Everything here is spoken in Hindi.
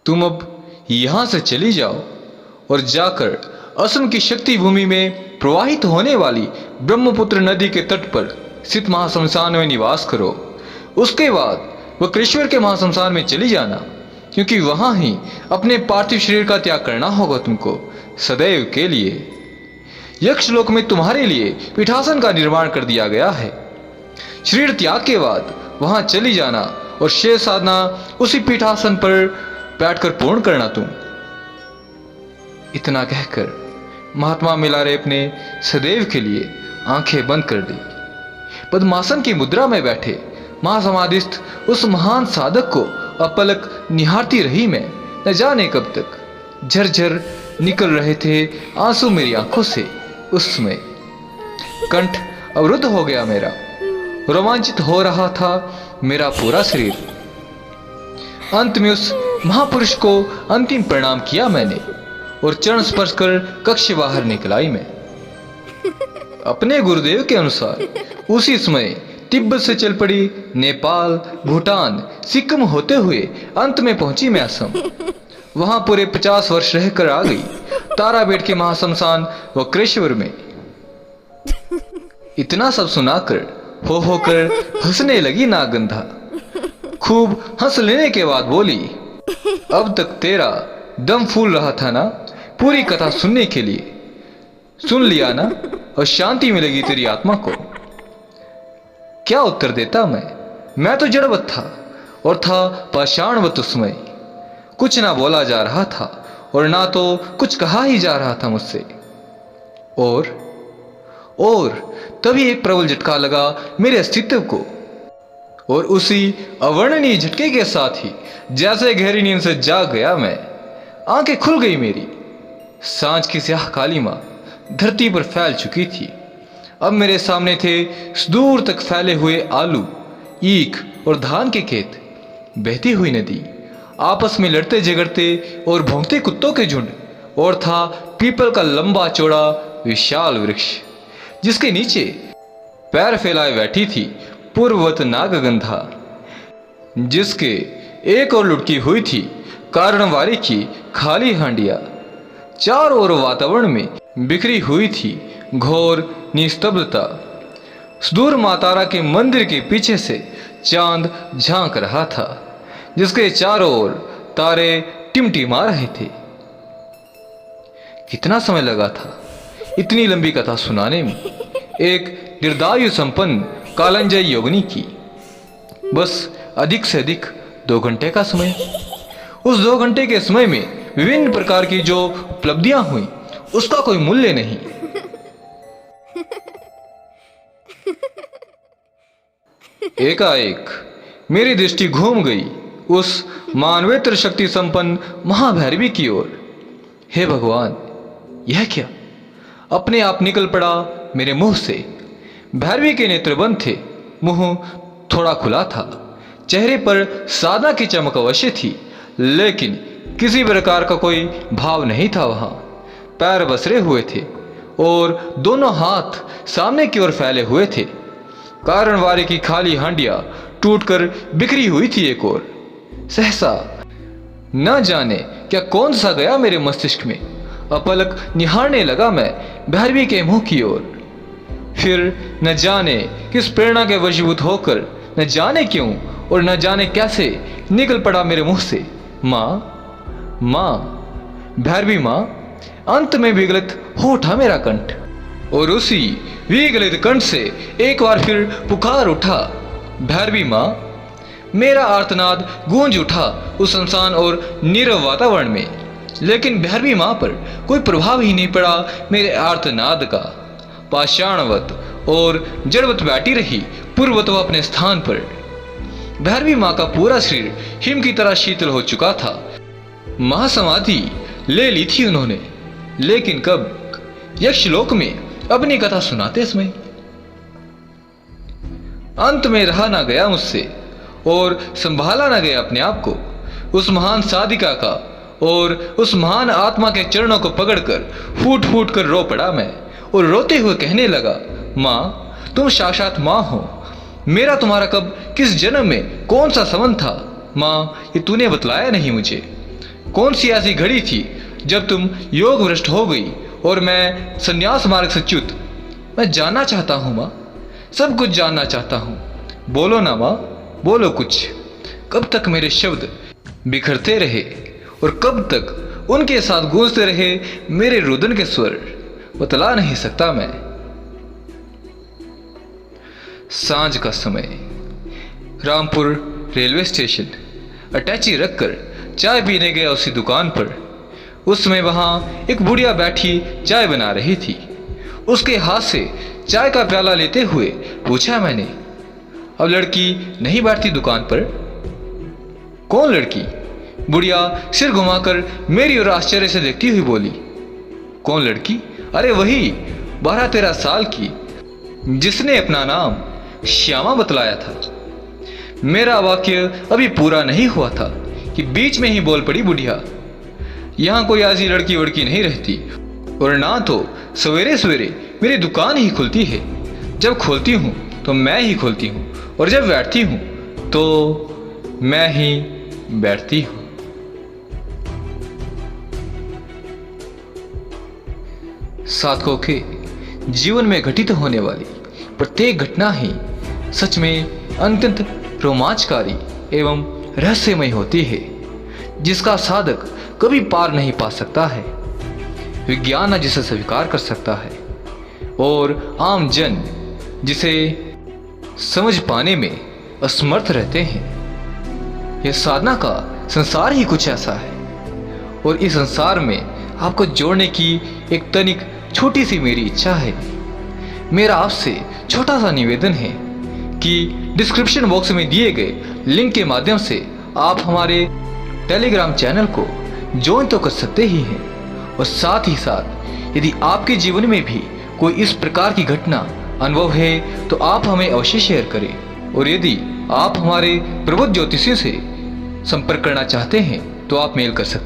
तुम अब यहाँ से चली जाओ और जाकर असम की शक्ति भूमि में प्रवाहित होने वाली ब्रह्मपुत्र नदी के तट पर स्थित महाशमशान में निवास करो। उसके बाद वक्रेश्वर के महाशमशान में चली जाना, क्योंकि वहाँ ही अपने पार्थिव शरीर का त्याग करना होगा तुमको सदैव के लिए। यक्षलोक में तुम्हारे लिए पीठासन का निर्माण कर दिया गया है। शरीर त्याग के बाद वहां चली जाना और शेष साधना उसी पीठासन पर बैठकर पूर्ण करना तुम। इतना कहकर महात्मा मिलारेप ने सदैव के लिए आंखें बंद कर दी। पद्मासन की मुद्रा में बैठे महासमाधिस्थ उस महान साधक को अपलक निहारती रही मैं। न जाने कब तक झरझर निकल रहे थे आंसू मेरी आंखों से। उस समय कंठ अवरुद्ध हो गया मेरा, रोमांचित हो रहा था मेरा पूरा शरीर। अंत में उस महापुरुष को अंतिम प्रणाम किया मैंने और चरण स्पर्श कर कक्ष बाहर निकल आई मैं। अपने गुरुदेव के अनुसार उसी समय तिब्बत से चल पड़ी नेपाल, भूटान, सिक्किम होते हुए अंत में पहुंची मैं असम। वहां पूरे 50 वर्ष रहकर आ गई ताराबेट के महाशमशान वक्रेश्वर में। इतना सब सुनाकर हो होकर हंसने लगी नागंधा। खूब हंस लेने के बाद बोली, अब तक तेरा दम फूल रहा था ना पूरी कथा सुनने के लिए? सुन लिया ना और शांति मिलेगी तेरी आत्मा को। क्या उत्तर देता मैं तो जड़वत था और था पाषाणवत उसमें। कुछ ना बोला जा रहा था और ना तो कुछ कहा ही जा रहा था मुझसे। और तभी एक प्रबल झटका लगा मेरे अस्तित्व को, और उसी अवर्णनीय झटके के साथ ही जैसे गहरी नींद से जाग गया मैं। आंखें खुल गई मेरी। सांझ की स्याह कालीमा धरती पर फैल चुकी थी। अब मेरे सामने थे दूर तक फैले हुए आलू, ईख और धान के खेत, बहती हुई नदी, आपस में लड़ते झगड़ते और भौंकते कुत्तों के झुंड, और था पीपल का लंबा चौड़ा विशाल वृक्ष जिसके नीचे पैर फैलाए बैठी थी पूर्ववत नागगंधा, जिसके एक और लुढ़की हुई थी कारणवारी की खाली हांडिया। चारों ओर वातावरण में बिखरी हुई थी घोर निस्तब्धता। सुदूर मातारा के मंदिर के पीछे से चांद झांक रहा था, जिसके चारों ओर तारे टिमटिमा रहे थे। कितना समय लगा था इतनी लंबी कथा सुनाने में एक निर्दायु संपन्न कालंजय योगिनी की? बस अधिक से अधिक 2 घंटे का समय। उस 2 घंटे के समय में विभिन्न प्रकार की जो उपलब्धियां हुई उसका कोई मूल्य नहीं। एकाएक मेरी दृष्टि घूम गई उस मानवेतर शक्ति संपन्न महाभैरवी की ओर। हे भगवान, यह क्या? अपने आप निकल पड़ा मेरे मुंह से। भैरवी के नेत्र बंद थे, मुंह थोड़ा खुला था। चेहरे पर साधना की चमक अवश्य थी, लेकिन किसी प्रकार का कोई भाव नहीं था वहां। पैर बसरे हुए थे और दोनों हाथ सामने की ओर फैले हुए थे। कारणवारी की खाली हांडिया टूटकर बिखरी हुई थी एक ओर। सहसा न जाने क्या कौन सा गया मेरे मस्तिष्क में। अपलक निहारने लगा मैं भैरवी के मुंह की ओर। फिर न जाने किस प्रेरणा के वशीभूत होकर, न जाने क्यों और न जाने कैसे निकल पड़ा मेरे मुंह से, माँ माँ, भैरवी माँ। अंत में विगलित हो उठा मेरा कंठ, और उसी विगलित कंठ से एक बार फिर पुकार उठा, भैरवी माँ। मेरा आर्तनाद गूंज उठा उस सुनसान और नीरव वातावरण में, लेकिन भैरवी माँ पर कोई प्रभाव ही नहीं पड़ा मेरे आर्तनाद का। पाषाणवत और जड़वत बैठी रही पूर्वत अपने स्थान पर। भैरवी माँ का पूरा शरीर हिम की तरह शीतल हो चुका था। महासमाधि ले ली थी उन्होंने, लेकिन कब? यक्षलोक में अपनी कथा सुनाते समय। अंत में रहा ना गया मुझसे और संभाला ना गया अपने आप को। उस महान साधिका का और उस महान आत्मा के चरणों को पकड़कर फूट फूट कर रो पड़ा मैं, और रोते हुए कहने लगा, माँ, तुम साक्षात माँ हो। मेरा तुम्हारा कब, किस जन्म में कौन सा संबंध था माँ, ये तूने बतलाया नहीं मुझे। कौन सी ऐसी घड़ी थी जब तुम योग भ्रष्ट हो गई और मैं संन्यास मार्ग से च्युत? मैं जानना चाहता हूँ माँ, सब कुछ जानना चाहता हूँ। बोलो ना माँ, बोलो कुछ। कब तक मेरे शब्द बिखरते रहे और कब तक उनके साथ गूंजते रहे मेरे रुदन के स्वर, बतला नहीं सकता मैं। सांझ का समय, रामपुर रेलवे स्टेशन। अटैची रखकर चाय पीने गया उसी दुकान पर। उस समय वहाँ एक बुढ़िया बैठी चाय बना रही थी। उसके हाथ से चाय का प्याला लेते हुए पूछा मैंने, अब लड़की नहीं बैठती दुकान पर? कौन लड़की? बुढ़िया सिर घुमाकर मेरी ओर आश्चर्य से देखती हुई बोली। कौन लड़की? अरे वही 12-13 साल की, जिसने अपना नाम श्यामा बतलाया था। मेरा वाक्य अभी पूरा नहीं हुआ था कि बीच में ही बोल पड़ी बुढ़िया, यहाँ कोई ऐसी लड़की वड़की नहीं रहती, और ना तो सवेरे सवेरे मेरी दुकान ही खुलती है। जब खोलती हूँ तो मैं ही खोलती हूँ, और जब बैठती हूँ तो मैं ही बैठती हूँ। साधकों के जीवन में घटित होने वाली प्रत्येक घटना ही सच में अत्यंत रोमांचकारी एवं रहस्यमय होती है, जिसका साधक कभी पार नहीं पा सकता है। विज्ञान न जिसे स्वीकार कर सकता है और आम जन जिसे समझ पाने में असमर्थ रहते हैं। यह साधना का संसार ही कुछ ऐसा है, और इस संसार में आपको जोड़ने की एक तनिक छोटी सी मेरी इच्छा है। मेरा आपसे छोटा सा निवेदन है कि डिस्क्रिप्शन बॉक्स में दिए गए लिंक के माध्यम से आप हमारे टेलीग्राम चैनल को ज्वाइन तो कर सकते ही हैं, और साथ ही साथ यदि आपके जीवन में भी कोई इस प्रकार की घटना अनुभव है तो आप हमें अवश्य शेयर करें। और यदि आप हमारे प्रबुद्ध ज्योतिषी से संपर्क करना चाहते हैं तो आप मेल कर सकते हैं।